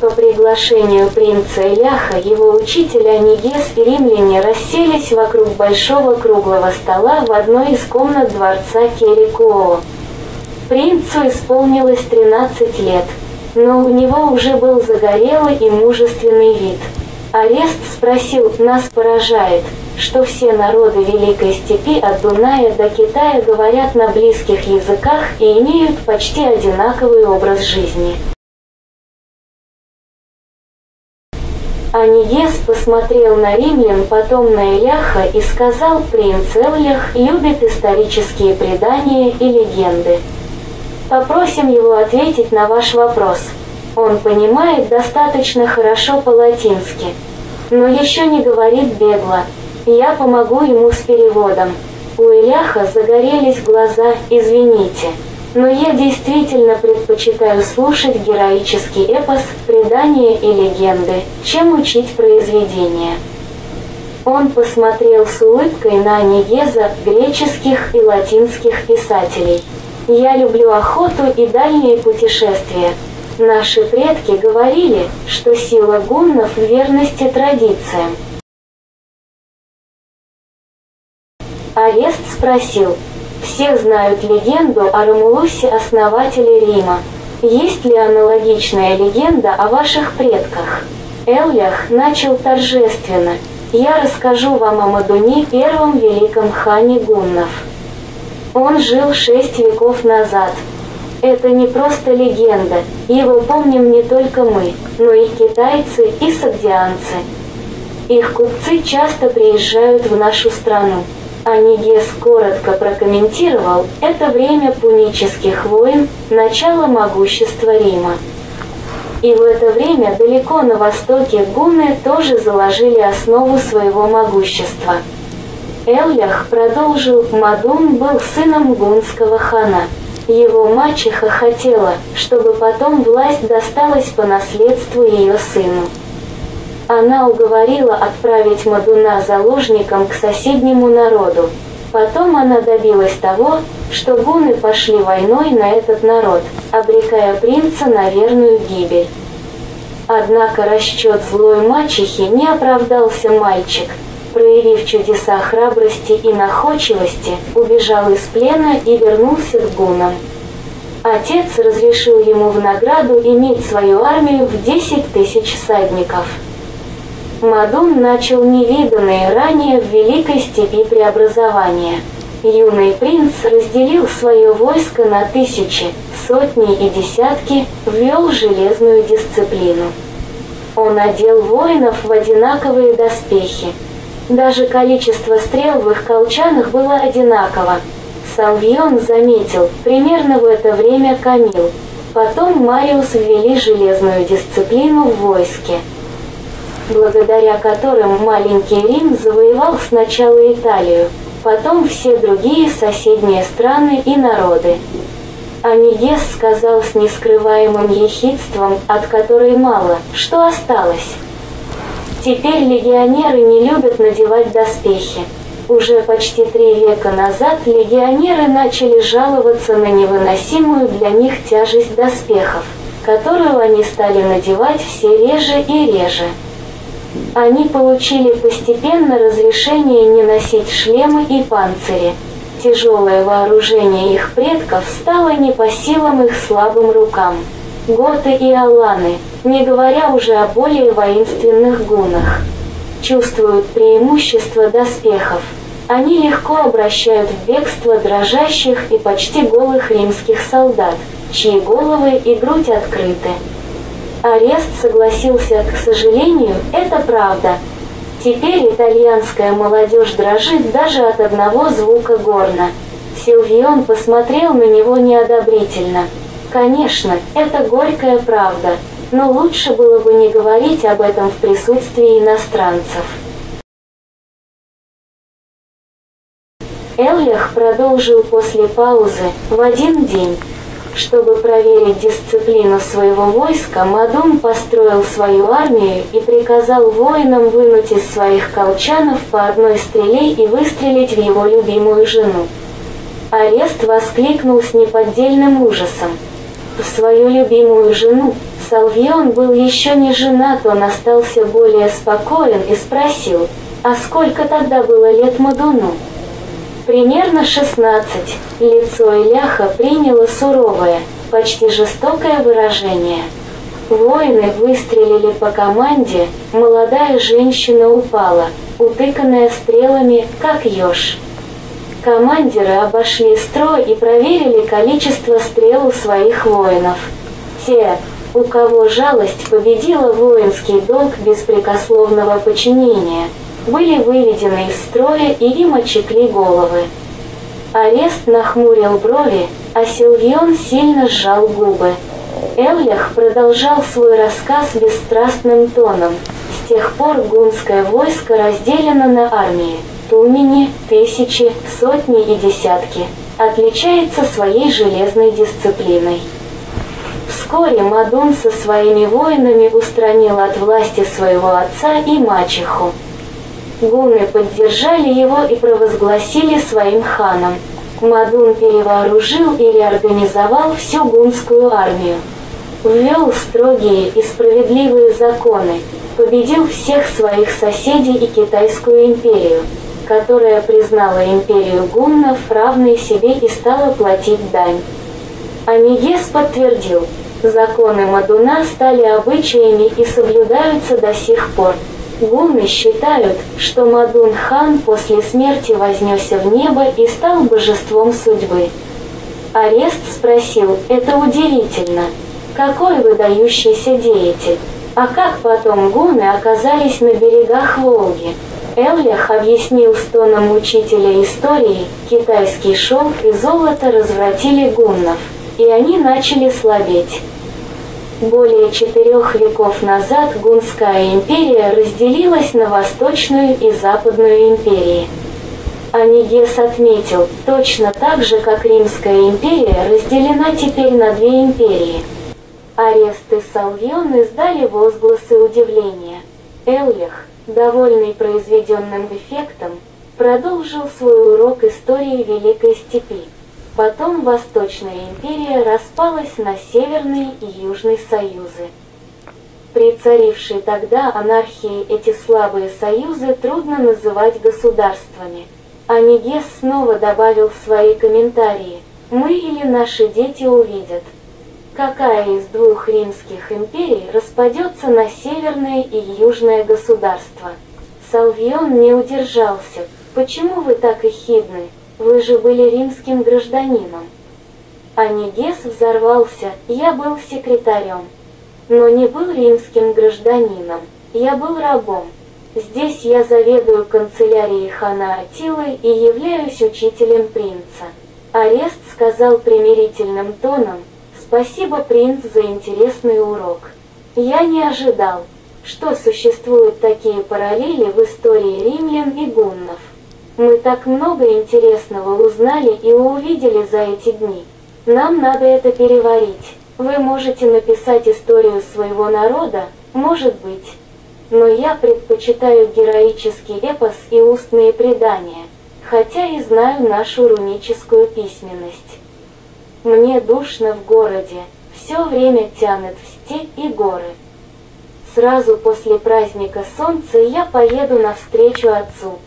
По приглашению принца Эляха его учитель Онигес и римляне расселись вокруг большого круглого стола в одной из комнат дворца Керикоо. Принцу исполнилось 13 лет, но у него уже был загорелый и мужественный вид. Арест спросил: «Нас поражает, что все народы Великой Степи от Дуная до Китая говорят на близких языках и имеют почти одинаковый образ жизни». Онигес посмотрел на римлян, потом на Эляха и сказал: «Принц Элях любит исторические предания и легенды. Попросим его ответить на ваш вопрос. Он понимает достаточно хорошо по-латински, но еще не говорит бегло. Я помогу ему с переводом». У Эляха загорелись глаза. «Извините, но я действительно предпочитаю слушать героический эпос, предания и легенды, чем учить произведения». Он посмотрел с улыбкой на Онигеза, греческих и латинских писателей. «Я люблю охоту и дальние путешествия. Наши предки говорили, что сила гуннов в верности традициям». Арест спросил: «Все знают легенду о Ромулусе, основателе Рима. Есть ли аналогичная легенда о ваших предках?» Элях начал торжественно: «Я расскажу вам о Мадуне, первом великом хане гуннов. Он жил 6 веков назад. Это не просто легенда, его помним не только мы, но и китайцы, и согдианцы. Их купцы часто приезжают в нашу страну». Онигес коротко прокомментировал: «Это время пунических войн, начало могущества Рима. И в это время далеко на востоке гунны тоже заложили основу своего могущества». Элях продолжил: «Мадун был сыном гунского хана. Его мачеха хотела, чтобы потом власть досталась по наследству ее сыну. Она уговорила отправить Мадуна заложником к соседнему народу. Потом она добилась того, что гунны пошли войной на этот народ, обрекая принца на верную гибель. Однако расчет злой мачехи не оправдался. Мальчик, проявив чудеса храбрости и находчивости, убежал из плена и вернулся к гуннам. Отец разрешил ему в награду иметь свою армию в 10 тысяч всадников. Мадун начал невиданные ранее в Великой Степи преобразования. Юный принц разделил свое войско на тысячи, сотни и десятки, ввел железную дисциплину. Он одел воинов в одинаковые доспехи. Даже количество стрел в их колчанах было одинаково. Салвион заметил, примерно в это время Камил. Потом Мариус ввели железную дисциплину в войске, благодаря которым маленький Рим завоевал сначала Италию, потом все другие соседние страны и народы. Онигес сказал с нескрываемым ехидством, от которой мало что осталось: «Теперь легионеры не любят надевать доспехи». Уже почти 3 века назад легионеры начали жаловаться на невыносимую для них тяжесть доспехов, которую они стали надевать все реже и реже. Они получили постепенно разрешение не носить шлемы и панцири. Тяжелое вооружение их предков стало не по силам их слабым рукам. Готы и аланы, не говоря уже о более воинственных гуннах, чувствуют преимущество доспехов. Они легко обращают в бегство дрожащих и почти голых римских солдат, чьи головы и грудь открыты. Арест согласился: «К сожалению, это правда. Теперь итальянская молодежь дрожит даже от одного звука горна». Сильвион посмотрел на него неодобрительно. «Конечно, это горькая правда, но лучше было бы не говорить об этом в присутствии иностранцев». Элях продолжил после паузы: «В один день, чтобы проверить дисциплину своего войска, Мадун построил свою армию и приказал воинам вынуть из своих колчанов по одной стреле и выстрелить в его любимую жену». Арест воскликнул с неподдельным ужасом: «В свою любимую жену, Салвион был еще не женат, он остался более спокоен и спросил, а сколько тогда было лет Мадуну? Примерно 16. Лицо Иляха приняло суровое, почти жестокое выражение. Воины выстрелили по команде, молодая женщина упала, утыканная стрелами, как еж. Командиры обошли строй и проверили количество стрел у своих воинов. Те, у кого жалость победила воинский долг беспрекословного подчинения, были выведены из строя и им отсекли головы. Арест нахмурил брови, а Силвион сильно сжал губы. Эллях продолжал свой рассказ бесстрастным тоном. С тех пор гунское войско разделено на армии. Тумени, тысячи, сотни и десятки. Отличается своей железной дисциплиной. Вскоре Мадун со своими воинами устранил от власти своего отца и мачеху. Гунны поддержали его и провозгласили своим ханом. Мадун перевооружил и реорганизовал всю гунскую армию. Ввел строгие и справедливые законы, победил всех своих соседей и Китайскую империю, которая признала империю гуннов равной себе и стала платить дань. Анигес подтвердил, законы Мадуна стали обычаями и соблюдаются до сих пор. Гунны считают, что Мадун-хан после смерти вознесся в небо и стал божеством судьбы. Арест спросил, это удивительно. Какой выдающийся деятель. А как потом гунны оказались на берегах Волги? Эллях объяснил с тоном учителя истории, китайский шелк и золото развратили гуннов, и они начали слабеть. Более 4 веков назад Гунская империя разделилась на Восточную и Западную империи. Анигес отметил, точно так же, как Римская империя разделена теперь на 2 империи. Арест и Салвион издали возгласы удивления. Эллях, довольный произведенным эффектом, продолжил свой урок истории Великой Степи. Потом Восточная империя распалась на Северный и Южный союзы. При царившей тогда анархии эти слабые союзы трудно называть государствами. Анигес снова добавил свои комментарии. Мы или наши дети увидят, какая из 2 римских империй распадется на Северное и Южное государство. Салвион не удержался. Почему вы так ехидны? Вы же были римским гражданином. Анигес взорвался, я был секретарем. Но не был римским гражданином, я был рабом. Здесь я заведую канцелярией хана Аттилы и являюсь учителем принца. Арест сказал примирительным тоном, спасибо, принц, за интересный урок. Я не ожидал, что существуют такие параллели в истории римлян и гуннов. Мы так много интересного узнали и увидели за эти дни. Нам надо это переварить. Вы можете написать историю своего народа, может быть. Но я предпочитаю героический эпос и устные предания, хотя и знаю нашу руническую письменность. Мне душно в городе, все время тянет в степь и горы. Сразу после праздника солнца я поеду навстречу отцу.